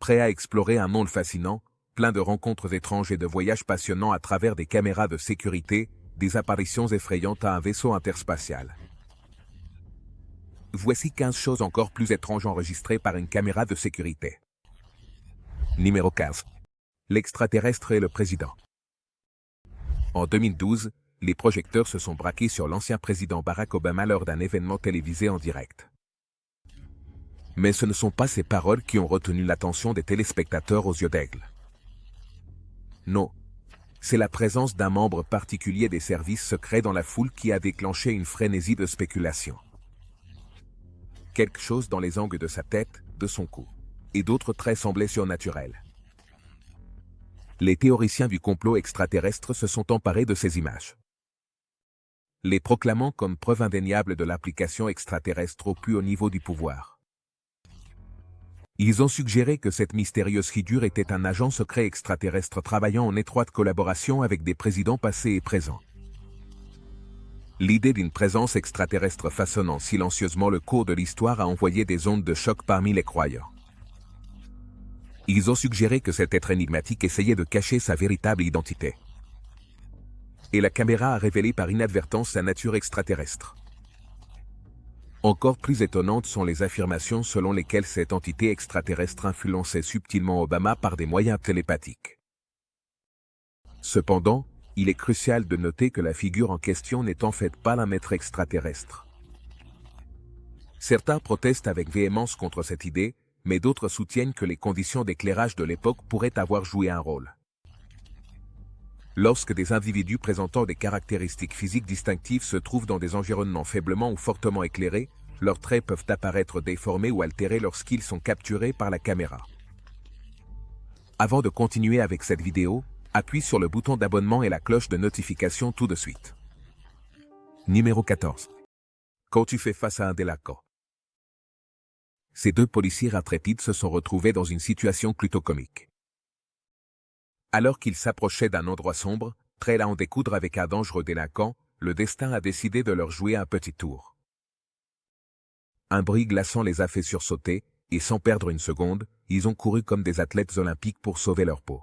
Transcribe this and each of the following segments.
prêt à explorer un monde fascinant, plein de rencontres étranges et de voyages passionnants à travers des caméras de sécurité, des apparitions effrayantes à un vaisseau interspatial. Voici 15 choses encore plus étranges enregistrées par une caméra de sécurité. Numéro 15. L'extraterrestre et le président. En 2012, les projecteurs se sont braqués sur l'ancien président Barack Obama lors d'un événement télévisé en direct. Mais ce ne sont pas ces paroles qui ont retenu l'attention des téléspectateurs aux yeux d'aigle. Non. C'est la présence d'un membre particulier des services secrets dans la foule qui a déclenché une frénésie de spéculation. Quelque chose dans les angles de sa tête, de son cou, et d'autres traits semblaient surnaturels. Les théoriciens du complot extraterrestre se sont emparés de ces images, les proclamant comme preuve indéniable de l'application extraterrestre au plus haut niveau du pouvoir. Ils ont suggéré que cette mystérieuse figure était un agent secret extraterrestre travaillant en étroite collaboration avec des présidents passés et présents. L'idée d'une présence extraterrestre façonnant silencieusement le cours de l'histoire a envoyé des ondes de choc parmi les croyants. Ils ont suggéré que cet être énigmatique essayait de cacher sa véritable identité. Et la caméra a révélé par inadvertance sa nature extraterrestre. Encore plus étonnantes sont les affirmations selon lesquelles cette entité extraterrestre influençait subtilement Obama par des moyens télépathiques. Cependant, il est crucial de noter que la figure en question n'est en fait pas un maître extraterrestre. Certains protestent avec véhémence contre cette idée, mais d'autres soutiennent que les conditions d'éclairage de l'époque pourraient avoir joué un rôle. Lorsque des individus présentant des caractéristiques physiques distinctives se trouvent dans des environnements faiblement ou fortement éclairés, leurs traits peuvent apparaître déformés ou altérés lorsqu'ils sont capturés par la caméra. Avant de continuer avec cette vidéo, appuie sur le bouton d'abonnement et la cloche de notification tout de suite. Numéro 14. Quand tu fais face à un délinquant. Ces deux policiers intrépides se sont retrouvés dans une situation plutôt comique. Alors qu'ils s'approchaient d'un endroit sombre, prêts à en découdre avec un dangereux délinquant, le destin a décidé de leur jouer un petit tour. Un bruit glaçant les a fait sursauter, et sans perdre une seconde, ils ont couru comme des athlètes olympiques pour sauver leur peau.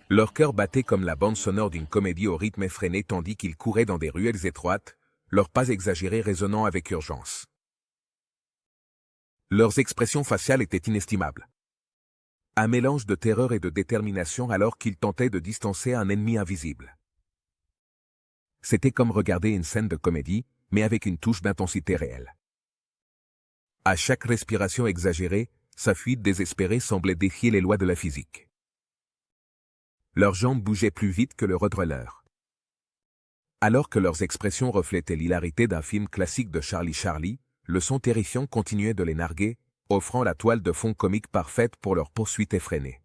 Leur cœur battait comme la bande sonore d'une comédie au rythme effréné tandis qu'ils couraient dans des ruelles étroites, leurs pas exagérés résonnant avec urgence. Leurs expressions faciales étaient inestimables. Un mélange de terreur et de détermination alors qu'ils tentaient de distancer un ennemi invisible. C'était comme regarder une scène de comédie, mais avec une touche d'intensité réelle. À chaque respiration exagérée, sa fuite désespérée semblait défier les lois de la physique. Leurs jambes bougeaient plus vite que le roadrunner. Alors que leurs expressions reflétaient l'hilarité d'un film classique de Charlie, le son terrifiant continuait de les narguer, offrant la toile de fond comique parfaite pour leur poursuite effrénée.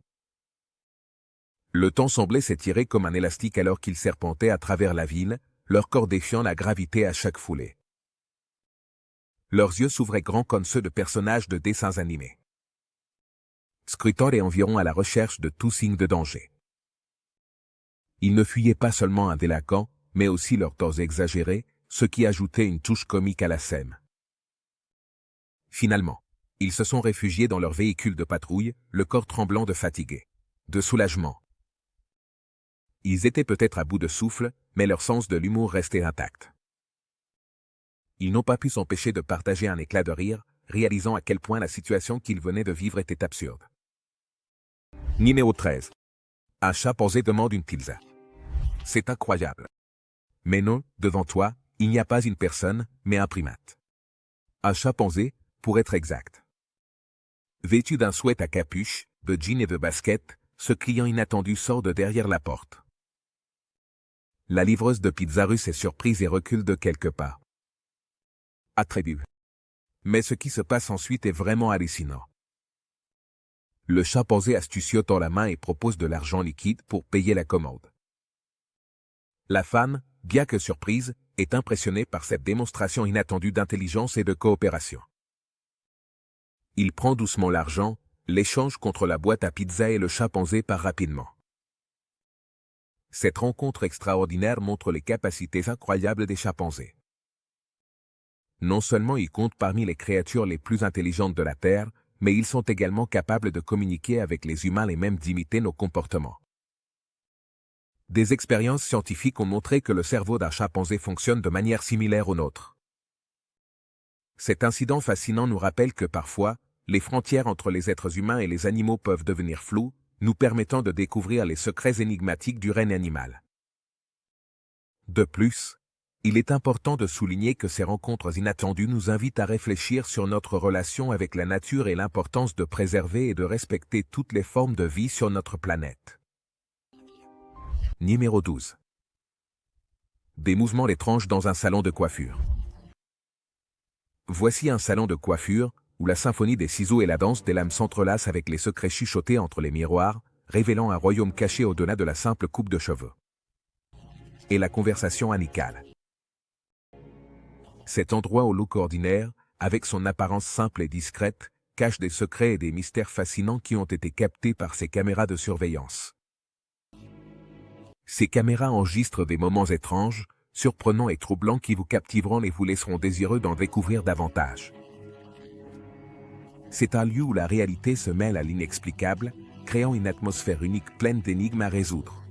Le temps semblait s'étirer comme un élastique alors qu'ils serpentaient à travers la ville, leur corps défiant la gravité à chaque foulée. Leurs yeux s'ouvraient grands comme ceux de personnages de dessins animés, scrutant les environs à la recherche de tout signe de danger. Ils ne fuyaient pas seulement un délinquant, mais aussi leurs torses exagérés, ce qui ajoutait une touche comique à la scène. Finalement, ils se sont réfugiés dans leur véhicule de patrouille, le corps tremblant de fatigue, de soulagement. Ils étaient peut-être à bout de souffle, mais leur sens de l'humour restait intact. Ils n'ont pas pu s'empêcher de partager un éclat de rire, réalisant à quel point la situation qu'ils venaient de vivre était absurde. Numéro 13. Un chimpanzé demande une pizza. C'est incroyable. Mais non, devant toi, il n'y a pas une personne, mais un primate. Un chimpanzé, pour être exact. Vêtu d'un sweat à capuche, de jeans et de baskets, ce client inattendu sort de derrière la porte. La livreuse de pizza russe est surprise et recule de quelques pas. Attribut. Mais ce qui se passe ensuite est vraiment hallucinant. Le chimpanzé astucieux tend la main et propose de l'argent liquide pour payer la commande. La femme, bien que surprise, est impressionnée par cette démonstration inattendue d'intelligence et de coopération. Il prend doucement l'argent, l'échange contre la boîte à pizza et le chimpanzé part rapidement. Cette rencontre extraordinaire montre les capacités incroyables des chimpanzés. Non seulement ils comptent parmi les créatures les plus intelligentes de la Terre, mais ils sont également capables de communiquer avec les humains et même d'imiter nos comportements. Des expériences scientifiques ont montré que le cerveau d'un chimpanzé fonctionne de manière similaire au nôtre. Cet incident fascinant nous rappelle que parfois, les frontières entre les êtres humains et les animaux peuvent devenir floues, nous permettant de découvrir les secrets énigmatiques du règne animal. De plus, il est important de souligner que ces rencontres inattendues nous invitent à réfléchir sur notre relation avec la nature et l'importance de préserver et de respecter toutes les formes de vie sur notre planète. Numéro 12. Des mouvements étranges dans un salon de coiffure. Voici un salon de coiffure, où la symphonie des ciseaux et la danse des lames s'entrelacent avec les secrets chuchotés entre les miroirs, révélant un royaume caché au-delà de la simple coupe de cheveux. Et la conversation amicale. Cet endroit au look ordinaire, avec son apparence simple et discrète, cache des secrets et des mystères fascinants qui ont été captés par ces caméras de surveillance. Ces caméras enregistrent des moments étranges, surprenants et troublants qui vous captiveront et vous laisseront désireux d'en découvrir davantage. C'est un lieu où la réalité se mêle à l'inexplicable, créant une atmosphère unique pleine d'énigmes à résoudre.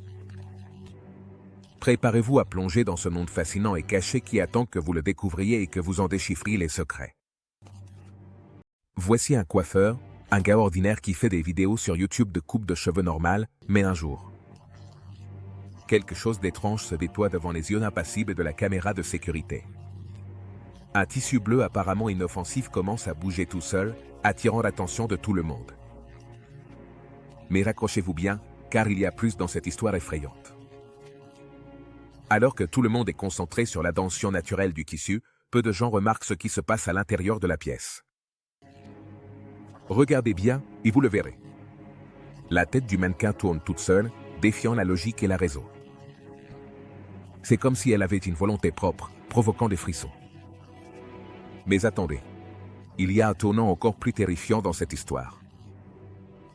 Préparez-vous à plonger dans ce monde fascinant et caché qui attend que vous le découvriez et que vous en déchiffriez les secrets. Voici un coiffeur, un gars ordinaire qui fait des vidéos sur YouTube de coupe de cheveux normales, mais un jour, quelque chose d'étrange se déploie devant les yeux impassibles de la caméra de sécurité. Un tissu bleu apparemment inoffensif commence à bouger tout seul, attirant l'attention de tout le monde. Mais raccrochez-vous bien, car il y a plus dans cette histoire effrayante. Alors que tout le monde est concentré sur la danse surnaturelle du tissu, peu de gens remarquent ce qui se passe à l'intérieur de la pièce. Regardez bien, et vous le verrez. La tête du mannequin tourne toute seule, défiant la logique et la raison. C'est comme si elle avait une volonté propre, provoquant des frissons. Mais attendez. Il y a un tournant encore plus terrifiant dans cette histoire.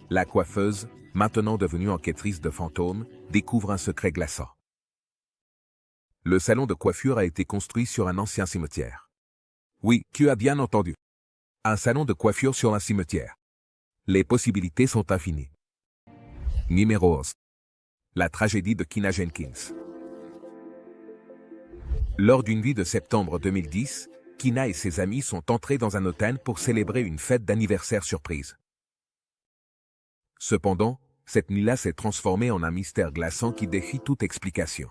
La coiffeuse, maintenant devenue enquêtrice de fantômes, découvre un secret glaçant. Le salon de coiffure a été construit sur un ancien cimetière. Oui, tu as bien entendu. Un salon de coiffure sur un cimetière. Les possibilités sont infinies. Numéro 11. La tragédie de Kina Jenkins. Lors d'une nuit de septembre 2010, Kina et ses amis sont entrés dans un hôtel pour célébrer une fête d'anniversaire surprise. Cependant, cette nuit-là s'est transformée en un mystère glaçant qui défie toute explication.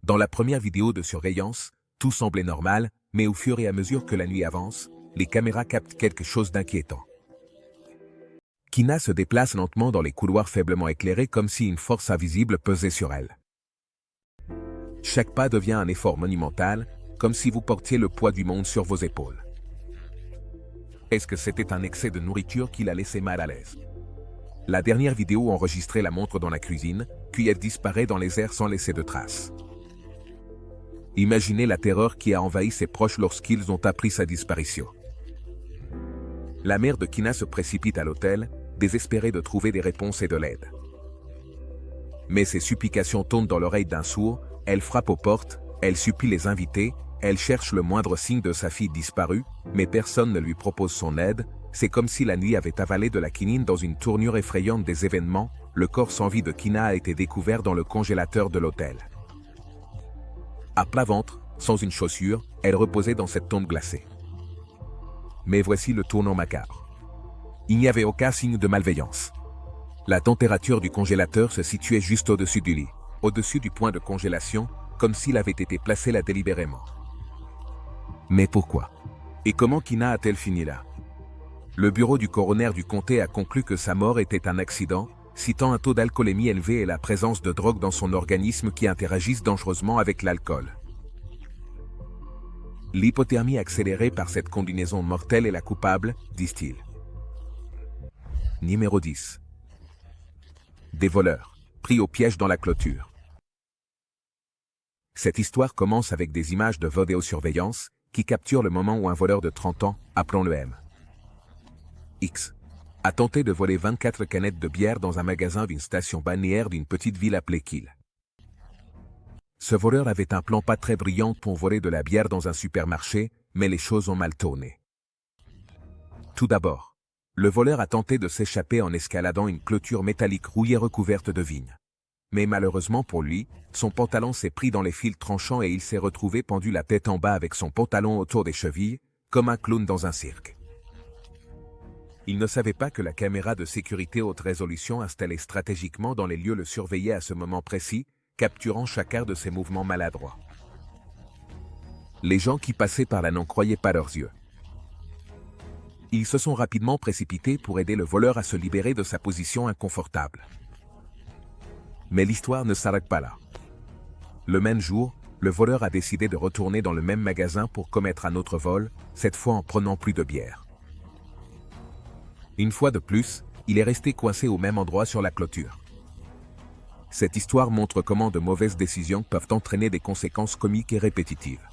Dans la première vidéo de surveillance, tout semblait normal, mais au fur et à mesure que la nuit avance, les caméras captent quelque chose d'inquiétant. Kina se déplace lentement dans les couloirs faiblement éclairés comme si une force invisible pesait sur elle. Chaque pas devient un effort monumental, comme si vous portiez le poids du monde sur vos épaules. Est-ce que c'était un excès de nourriture qui la laissait mal à l'aise? La dernière vidéo enregistrée la montre dans la cuisine, puis elle disparaît dans les airs sans laisser de traces. Imaginez la terreur qui a envahi ses proches lorsqu'ils ont appris sa disparition. La mère de Kina se précipite à l'hôtel, désespérée de trouver des réponses et de l'aide. Mais ses supplications tombent dans l'oreille d'un sourd, elle frappe aux portes, elle supplie les invités, elle cherche le moindre signe de sa fille disparue, mais personne ne lui propose son aide. C'est comme si la nuit avait avalé de la quinine dans une tournure effrayante des événements. Le corps sans vie de Kina a été découvert dans le congélateur de l'hôtel. À plat ventre, sans une chaussure, elle reposait dans cette tombe glacée. Mais voici le tournant macabre. Il n'y avait aucun signe de malveillance. La température du congélateur se situait juste au-dessus du lit, au-dessus du point de congélation, comme s'il avait été placé là délibérément. Mais pourquoi? Et comment Kina a-t-elle fini là? Le bureau du coroner du comté a conclu que sa mort était un accident, citant un taux d'alcoolémie élevé et la présence de drogues dans son organisme qui interagissent dangereusement avec l'alcool. L'hypothermie accélérée par cette combinaison mortelle est la coupable, disent-ils. Numéro 10. Des voleurs, pris au piège dans la clôture. Cette histoire commence avec des images de vidéosurveillance qui capturent le moment où un voleur de 30 ans, appelons-le M. X, a tenté de voler 24 canettes de bière dans un magasin d'une station balnéaire d'une petite ville appelée Kiel. Ce voleur avait un plan pas très brillant pour voler de la bière dans un supermarché, mais les choses ont mal tourné. Tout d'abord, le voleur a tenté de s'échapper en escaladant une clôture métallique rouillée recouverte de vignes. Mais malheureusement pour lui, son pantalon s'est pris dans les fils tranchants et il s'est retrouvé pendu la tête en bas avec son pantalon autour des chevilles, comme un clown dans un cirque. Il ne savait pas que la caméra de sécurité haute résolution installée stratégiquement dans les lieux le surveillait à ce moment précis, capturant chacun de ses mouvements maladroits. Les gens qui passaient par là n'en croyaient pas leurs yeux. Ils se sont rapidement précipités pour aider le voleur à se libérer de sa position inconfortable. Mais l'histoire ne s'arrête pas là. Le même jour, le voleur a décidé de retourner dans le même magasin pour commettre un autre vol, cette fois en prenant plus de bière. Une fois de plus, il est resté coincé au même endroit sur la clôture. Cette histoire montre comment de mauvaises décisions peuvent entraîner des conséquences comiques et répétitives.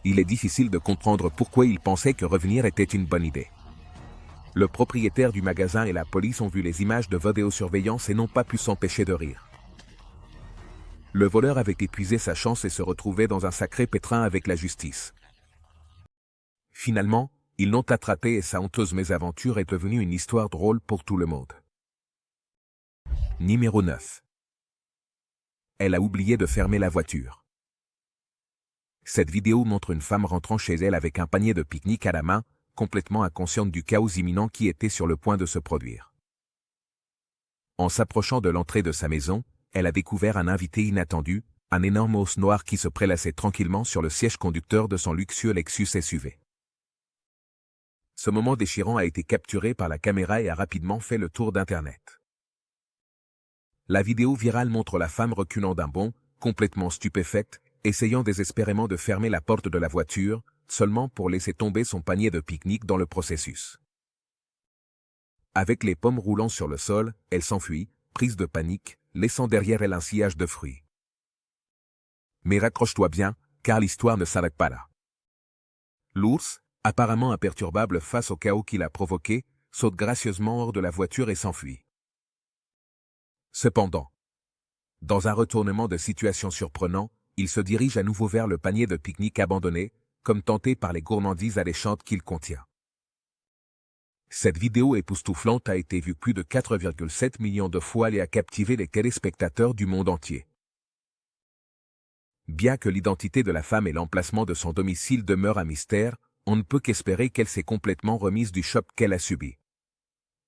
Il est difficile de comprendre pourquoi il pensait que revenir était une bonne idée. Le propriétaire du magasin et la police ont vu les images de vidéosurveillance et n'ont pas pu s'empêcher de rire. Le voleur avait épuisé sa chance et se retrouvait dans un sacré pétrin avec la justice. Finalement, ils l'ont attrapé et sa honteuse mésaventure est devenue une histoire drôle pour tout le monde. Numéro 9. Elle a oublié de fermer la voiture. Cette vidéo montre une femme rentrant chez elle avec un panier de pique-nique à la main, complètement inconsciente du chaos imminent qui était sur le point de se produire. En s'approchant de l'entrée de sa maison, elle a découvert un invité inattendu, un énorme ours noir qui se prélassait tranquillement sur le siège conducteur de son luxueux Lexus SUV. Ce moment déchirant a été capturé par la caméra et a rapidement fait le tour d'Internet. La vidéo virale montre la femme reculant d'un bond, complètement stupéfaite, essayant désespérément de fermer la porte de la voiture, seulement pour laisser tomber son panier de pique-nique dans le processus. Avec les pommes roulant sur le sol, elle s'enfuit, prise de panique, laissant derrière elle un sillage de fruits. Mais raccroche-toi bien, car l'histoire ne s'arrête pas là. L'ours, apparemment imperturbable face au chaos qu'il a provoqué, saute gracieusement hors de la voiture et s'enfuit. Cependant, dans un retournement de situation surprenant, il se dirige à nouveau vers le panier de pique-nique abandonné, comme tenté par les gourmandises alléchantes qu'il contient. Cette vidéo époustouflante a été vue plus de 4,7 millions de fois et a captivé les téléspectateurs du monde entier. Bien que l'identité de la femme et l'emplacement de son domicile demeurent un mystère, on ne peut qu'espérer qu'elle s'est complètement remise du choc qu'elle a subi.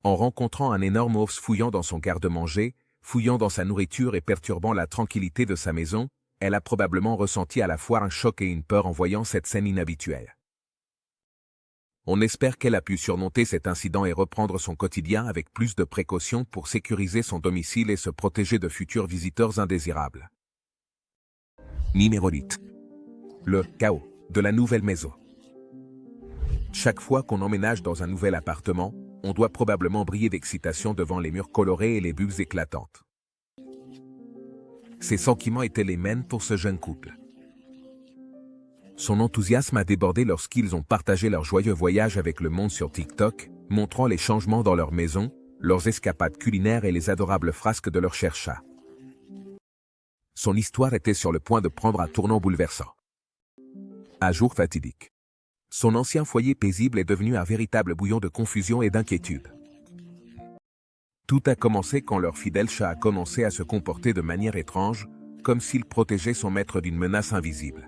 En rencontrant un énorme ours fouillant dans son garde-manger, fouillant dans sa nourriture et perturbant la tranquillité de sa maison, elle a probablement ressenti à la fois un choc et une peur en voyant cette scène inhabituelle. On espère qu'elle a pu surmonter cet incident et reprendre son quotidien avec plus de précautions pour sécuriser son domicile et se protéger de futurs visiteurs indésirables. Numéro 8. Le chaos de la nouvelle maison. Chaque fois qu'on emménage dans un nouvel appartement, on doit probablement briller d'excitation devant les murs colorés et les bulbes éclatantes. Ces sentiments étaient les mêmes pour ce jeune couple. Son enthousiasme a débordé lorsqu'ils ont partagé leur joyeux voyage avec le monde sur TikTok, montrant les changements dans leur maison, leurs escapades culinaires et les adorables frasques de leur cher chat. Son histoire était sur le point de prendre un tournant bouleversant. Un jour fatidique. Son ancien foyer paisible est devenu un véritable bouillon de confusion et d'inquiétude. Tout a commencé quand leur fidèle chat a commencé à se comporter de manière étrange, comme s'il protégeait son maître d'une menace invisible.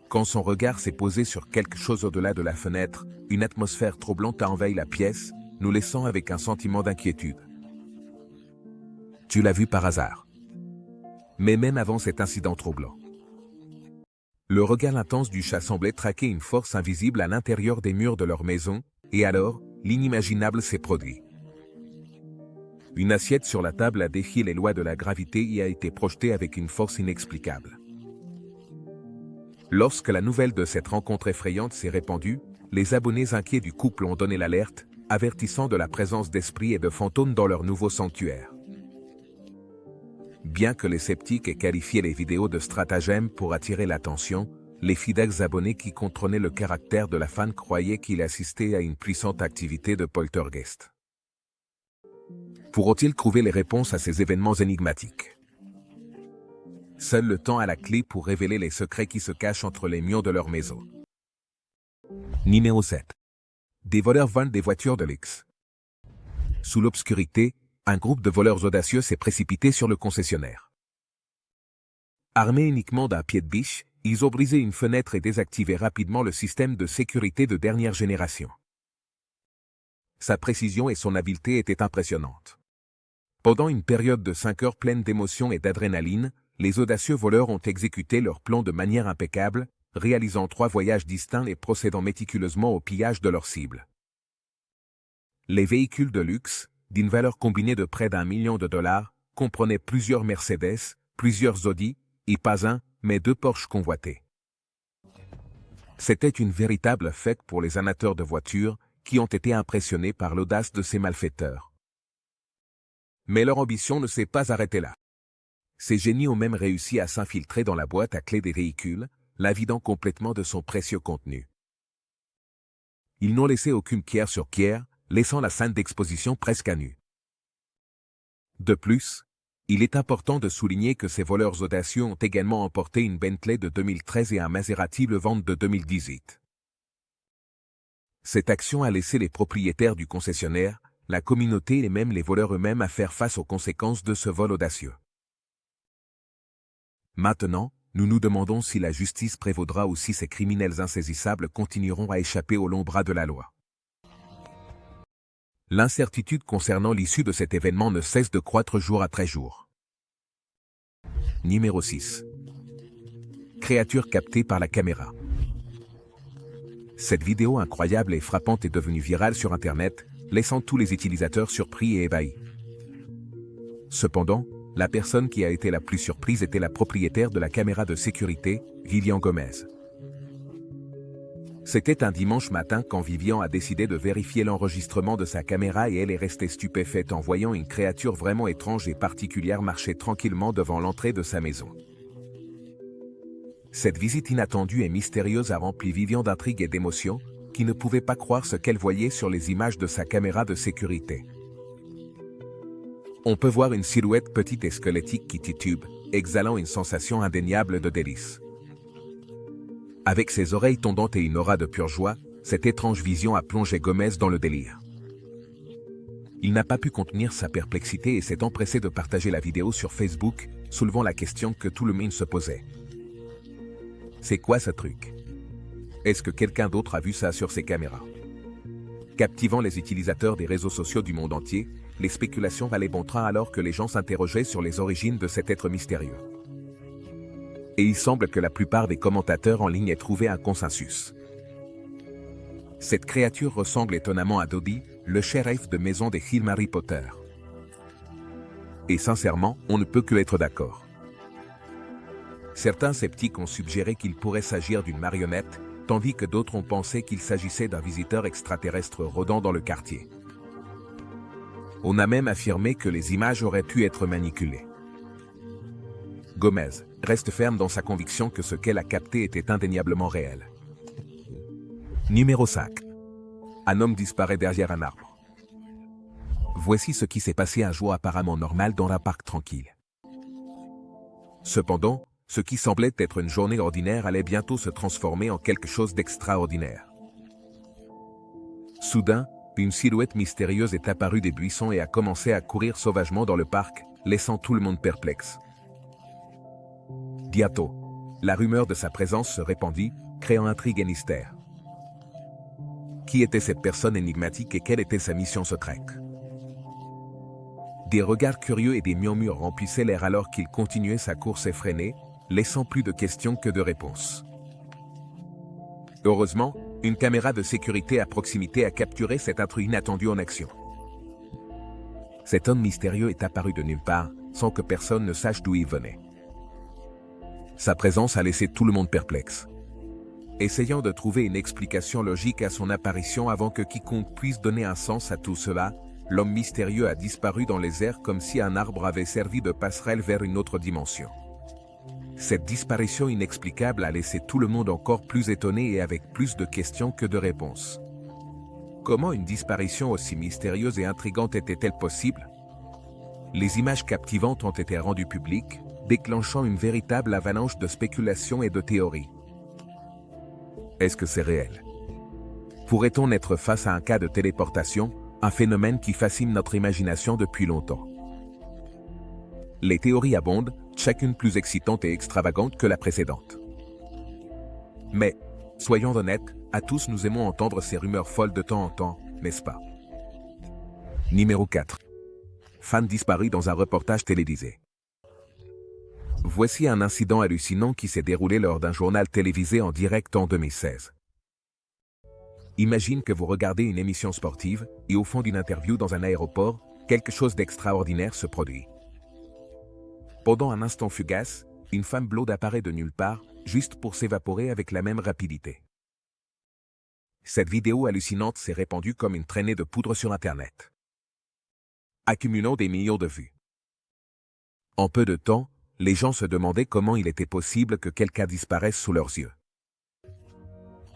Quand son regard s'est posé sur quelque chose au-delà de la fenêtre, une atmosphère troublante a envahi la pièce, nous laissant avec un sentiment d'inquiétude. Tu l'as vu par hasard. Mais même avant cet incident troublant, le regard intense du chat semblait traquer une force invisible à l'intérieur des murs de leur maison, et alors, l'inimaginable s'est produit. Une assiette sur la table a défié les lois de la gravité et a été projetée avec une force inexplicable. Lorsque la nouvelle de cette rencontre effrayante s'est répandue, les abonnés inquiets du couple ont donné l'alerte, avertissant de la présence d'esprits et de fantômes dans leur nouveau sanctuaire. Bien que les sceptiques aient qualifié les vidéos de stratagèmes pour attirer l'attention, les fidèles abonnés qui comprenaient le caractère de la fan croyaient qu'il assistait à une puissante activité de poltergeist. Pourront-ils trouver les réponses à ces événements énigmatiques? Seul le temps a la clé pour révéler les secrets qui se cachent entre les murs de leur maison. Numéro 7. Des voleurs volent des voitures de luxe. Sous l'obscurité, un groupe de voleurs audacieux s'est précipité sur le concessionnaire. Armés uniquement d'un pied de biche, ils ont brisé une fenêtre et désactivé rapidement le système de sécurité de dernière génération. Sa précision et son habileté étaient impressionnantes. Pendant une période de 5 heures pleine d'émotion et d'adrénaline, les audacieux voleurs ont exécuté leur plan de manière impeccable, réalisant 3 voyages distincts et procédant méticuleusement au pillage de leurs cibles. Les véhicules de luxe, d'une valeur combinée de près d'1 million de dollars, comprenaient plusieurs Mercedes, plusieurs Audi, et pas un, mais 2 Porsche convoités. C'était une véritable fête pour les amateurs de voitures, qui ont été impressionnés par l'audace de ces malfaiteurs. Mais leur ambition ne s'est pas arrêtée là. Ces génies ont même réussi à s'infiltrer dans la boîte à clés des véhicules, la vidant complètement de son précieux contenu. Ils n'ont laissé aucune pierre sur pierre, laissant la scène d'exposition presque à nu. De plus, il est important de souligner que ces voleurs audacieux ont également emporté une Bentley de 2013 et un Maserati Le Vente de 2018. Cette action a laissé les propriétaires du concessionnaire, la communauté et même les voleurs eux-mêmes à faire face aux conséquences de ce vol audacieux. Maintenant, nous nous demandons si la justice prévaudra ou si ces criminels insaisissables continueront à échapper aux longs bras de la loi. L'incertitude concernant l'issue de cet événement ne cesse de croître jour après jour. Numéro 6. Créature captée par la caméra. Cette vidéo incroyable et frappante est devenue virale sur Internet, laissant tous les utilisateurs surpris et ébahis. Cependant, la personne qui a été la plus surprise était la propriétaire de la caméra de sécurité, Vivian Gomez. C'était un dimanche matin quand Vivian a décidé de vérifier l'enregistrement de sa caméra et elle est restée stupéfaite en voyant une créature vraiment étrange et particulière marcher tranquillement devant l'entrée de sa maison. Cette visite inattendue et mystérieuse a rempli Vivian d'intrigue et d'émotion, qui ne pouvait pas croire ce qu'elle voyait sur les images de sa caméra de sécurité. On peut voir une silhouette petite et squelettique qui titube, exhalant une sensation indéniable de délice. Avec ses oreilles tondantes et une aura de pure joie, cette étrange vision a plongé Gomez dans le délire. Il n'a pas pu contenir sa perplexité et s'est empressé de partager la vidéo sur Facebook, soulevant la question que tout le monde se posait. C'est quoi ce truc? Est-ce que quelqu'un d'autre a vu ça sur ses caméras? Captivant les utilisateurs des réseaux sociaux du monde entier, les spéculations valaient bon train alors que les gens s'interrogeaient sur les origines de cet être mystérieux. Et il semble que la plupart des commentateurs en ligne aient trouvé un consensus. Cette créature ressemble étonnamment à Dobby, le shérif de maison des films Harry Potter. Et sincèrement, on ne peut que être d'accord. Certains sceptiques ont suggéré qu'il pourrait s'agir d'une marionnette, tandis que d'autres ont pensé qu'il s'agissait d'un visiteur extraterrestre rôdant dans le quartier. On a même affirmé que les images auraient pu être manipulées. Gomez reste ferme dans sa conviction que ce qu'elle a capté était indéniablement réel. Numéro 5. Un homme disparaît derrière un arbre. Voici ce qui s'est passé un jour apparemment normal dans un parc tranquille. Cependant, ce qui semblait être une journée ordinaire allait bientôt se transformer en quelque chose d'extraordinaire. Soudain, une silhouette mystérieuse est apparue des buissons et a commencé à courir sauvagement dans le parc, laissant tout le monde perplexe. Bientôt, la rumeur de sa présence se répandit, créant intrigue et mystère. Qui était cette personne énigmatique et quelle était sa mission secrète? Des regards curieux et des murmures remplissaient l'air alors qu'il continuait sa course effrénée, laissant plus de questions que de réponses. Heureusement, une caméra de sécurité à proximité a capturé cet intrus inattendu en action. Cet homme mystérieux est apparu de nulle part, sans que personne ne sache d'où il venait. Sa présence a laissé tout le monde perplexe. Essayant de trouver une explication logique à son apparition avant que quiconque puisse donner un sens à tout cela, l'homme mystérieux a disparu dans les airs comme si un arbre avait servi de passerelle vers une autre dimension. Cette disparition inexplicable a laissé tout le monde encore plus étonné et avec plus de questions que de réponses. Comment une disparition aussi mystérieuse et intrigante était-elle possible? Les images captivantes ont été rendues publiques, déclenchant une véritable avalanche de spéculations et de théories. Est-ce que c'est réel? Pourrait-on être face à un cas de téléportation, un phénomène qui fascine notre imagination depuis longtemps? Les théories abondent, chacune plus excitante et extravagante que la précédente. Mais, soyons honnêtes, à tous nous aimons entendre ces rumeurs folles de temps en temps, n'est-ce pas? Numéro 4. Fan disparu dans un reportage télévisé. Voici un incident hallucinant qui s'est déroulé lors d'un journal télévisé en direct en 2016. Imagine que vous regardez une émission sportive et au fond d'une interview dans un aéroport, quelque chose d'extraordinaire se produit. Pendant un instant fugace, une femme blonde apparaît de nulle part, juste pour s'évaporer avec la même rapidité. Cette vidéo hallucinante s'est répandue comme une traînée de poudre sur Internet, accumulant des millions de vues. En peu de temps, les gens se demandaient comment il était possible que quelqu'un disparaisse sous leurs yeux.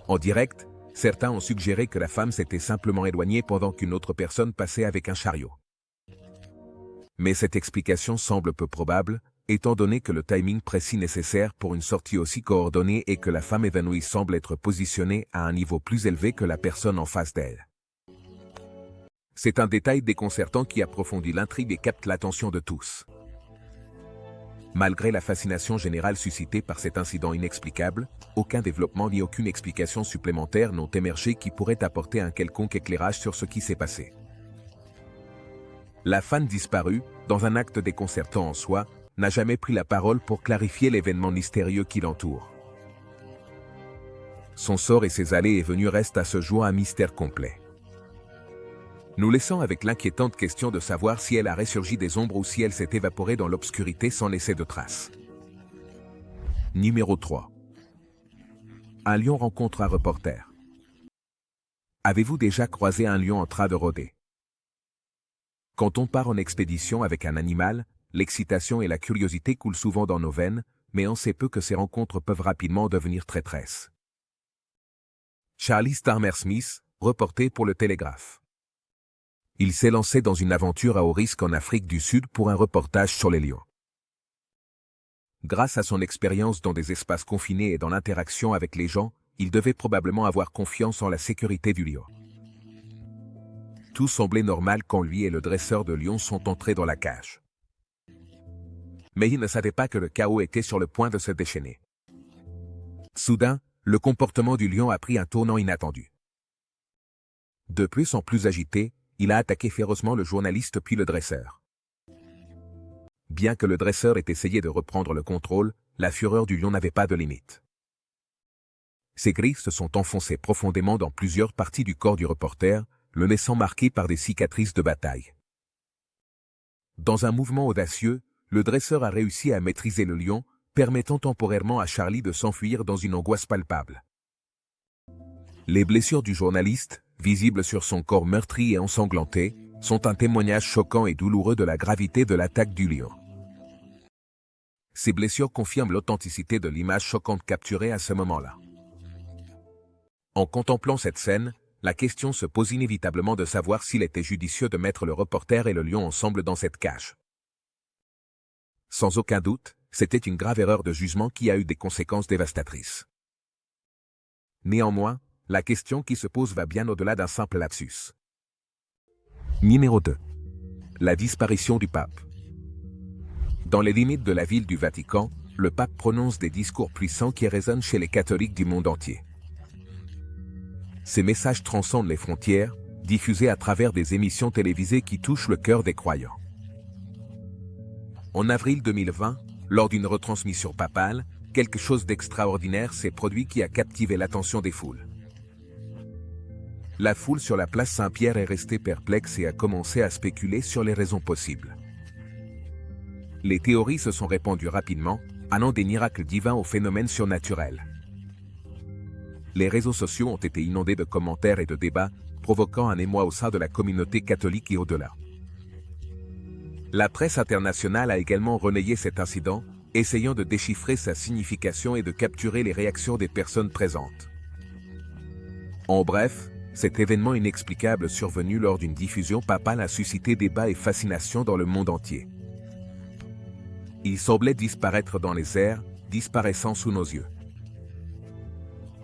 En direct, certains ont suggéré que la femme s'était simplement éloignée pendant qu'une autre personne passait avec un chariot. Mais cette explication semble peu probable, étant donné que le timing précis nécessaire pour une sortie aussi coordonnée et que la femme évanouie semble être positionnée à un niveau plus élevé que la personne en face d'elle. C'est un détail déconcertant qui approfondit l'intrigue et capte l'attention de tous. Malgré la fascination générale suscitée par cet incident inexplicable, aucun développement ni aucune explication supplémentaire n'ont émergé qui pourrait apporter un quelconque éclairage sur ce qui s'est passé. La fan disparue, dans un acte déconcertant en soi, n'a jamais pris la parole pour clarifier l'événement mystérieux qui l'entoure. Son sort et ses allées et venues restent à ce jour un mystère complet. Nous laissons avec l'inquiétante question de savoir si elle a ressurgi des ombres ou si elle s'est évaporée dans l'obscurité sans laisser de traces. Numéro 3. Un lion rencontre un reporter. Avez-vous déjà croisé un lion en train de rôder? Quand on part en expédition avec un animal, l'excitation et la curiosité coulent souvent dans nos veines, mais on sait peu que ces rencontres peuvent rapidement devenir traîtresses. Charlie Starmer Smith, reporter pour le Télégraphe. Il s'est lancé dans une aventure à haut risque en Afrique du Sud pour un reportage sur les lions. Grâce à son expérience dans des espaces confinés et dans l'interaction avec les gens, il devait probablement avoir confiance en la sécurité du lion. Tout semblait normal quand lui et le dresseur de lions sont entrés dans la cage. Mais il ne savait pas que le chaos était sur le point de se déchaîner. Soudain, le comportement du lion a pris un tournant inattendu. De plus en plus agité, il a attaqué férocement le journaliste puis le dresseur. Bien que le dresseur ait essayé de reprendre le contrôle, la fureur du lion n'avait pas de limite. Ses griffes se sont enfoncées profondément dans plusieurs parties du corps du reporter, le laissant marqué par des cicatrices de bataille. Dans un mouvement audacieux, le dresseur a réussi à maîtriser le lion, permettant temporairement à Charlie de s'enfuir dans une angoisse palpable. Les blessures du journaliste, visibles sur son corps meurtri et ensanglanté, sont un témoignage choquant et douloureux de la gravité de l'attaque du lion. Ces blessures confirment l'authenticité de l'image choquante capturée à ce moment-là. En contemplant cette scène, la question se pose inévitablement de savoir s'il était judicieux de mettre le reporter et le lion ensemble dans cette cage. Sans aucun doute, c'était une grave erreur de jugement qui a eu des conséquences dévastatrices. Néanmoins, la question qui se pose va bien au-delà d'un simple lapsus. Numéro 2. La disparition du pape. Dans les limites de la ville du Vatican, le pape prononce des discours puissants qui résonnent chez les catholiques du monde entier. Ces messages transcendent les frontières, diffusés à travers des émissions télévisées qui touchent le cœur des croyants. En avril 2020, lors d'une retransmission papale, quelque chose d'extraordinaire s'est produit qui a captivé l'attention des foules. La foule sur la place Saint-Pierre est restée perplexe et a commencé à spéculer sur les raisons possibles. Les théories se sont répandues rapidement, allant des miracles divins aux phénomènes surnaturels. Les réseaux sociaux ont été inondés de commentaires et de débats, provoquant un émoi au sein de la communauté catholique et au-delà. La presse internationale a également relayé cet incident, essayant de déchiffrer sa signification et de capturer les réactions des personnes présentes. En bref, cet événement inexplicable survenu lors d'une diffusion papale a suscité débat et fascination dans le monde entier. Il semblait disparaître dans les airs, disparaissant sous nos yeux.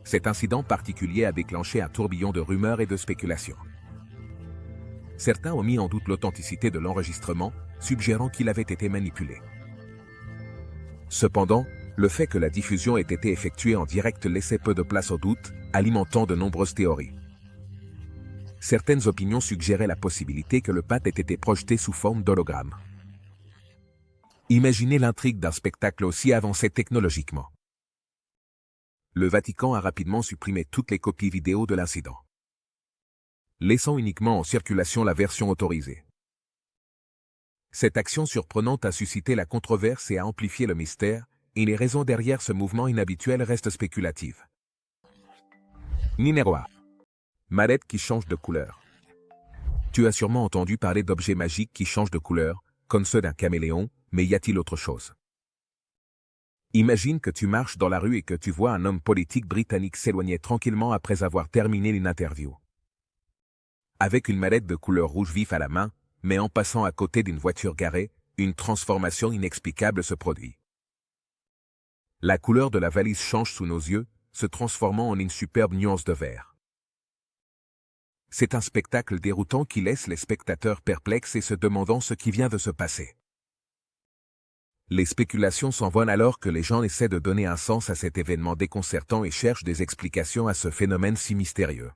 Cet incident particulier a déclenché un tourbillon de rumeurs et de spéculations. Certains ont mis en doute l'authenticité de l'enregistrement, suggérant qu'il avait été manipulé. Cependant, le fait que la diffusion ait été effectuée en direct laissait peu de place au doute, alimentant de nombreuses théories. Certaines opinions suggéraient la possibilité que le pape ait été projeté sous forme d'hologramme. Imaginez l'intrigue d'un spectacle aussi avancé technologiquement. Le Vatican a rapidement supprimé toutes les copies vidéo de l'incident, laissant uniquement en circulation la version autorisée. Cette action surprenante a suscité la controverse et a amplifié le mystère, et les raisons derrière ce mouvement inhabituel restent spéculatives. Numéro 1. Mallette qui change de couleur. Tu as sûrement entendu parler d'objets magiques qui changent de couleur, comme ceux d'un caméléon, mais y a-t-il autre chose? Imagine que tu marches dans la rue et que tu vois un homme politique britannique s'éloigner tranquillement après avoir terminé une interview. Avec une mallette de couleur rouge vif à la main, mais en passant à côté d'une voiture garée, une transformation inexplicable se produit. La couleur de la valise change sous nos yeux, se transformant en une superbe nuance de vert. C'est un spectacle déroutant qui laisse les spectateurs perplexes et se demandant ce qui vient de se passer. Les spéculations s'envolent alors que les gens essaient de donner un sens à cet événement déconcertant et cherchent des explications à ce phénomène si mystérieux.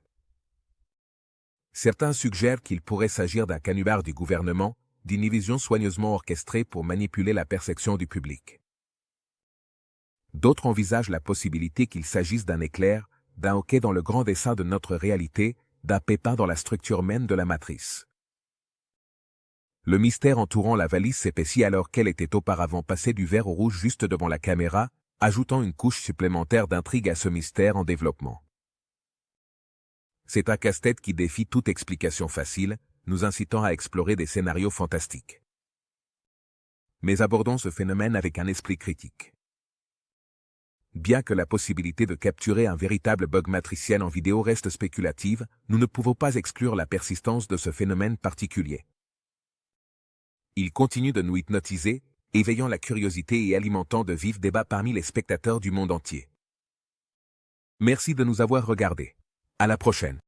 Certains suggèrent qu'il pourrait s'agir d'un canular du gouvernement, d'une illusion soigneusement orchestrée pour manipuler la perception du public. D'autres envisagent la possibilité qu'il s'agisse d'un éclair, d'un hoquet dans le grand dessin de notre réalité, d'un pépin dans la structure même de la matrice. Le mystère entourant la valise s'épaissit alors qu'elle était auparavant passée du vert au rouge juste devant la caméra, ajoutant une couche supplémentaire d'intrigue à ce mystère en développement. C'est un casse-tête qui défie toute explication facile, nous incitant à explorer des scénarios fantastiques. Mais abordons ce phénomène avec un esprit critique. Bien que la possibilité de capturer un véritable bug matriciel en vidéo reste spéculative, nous ne pouvons pas exclure la persistance de ce phénomène particulier. Il continue de nous hypnotiser, éveillant la curiosité et alimentant de vifs débats parmi les spectateurs du monde entier. Merci de nous avoir regardés. À la prochaine.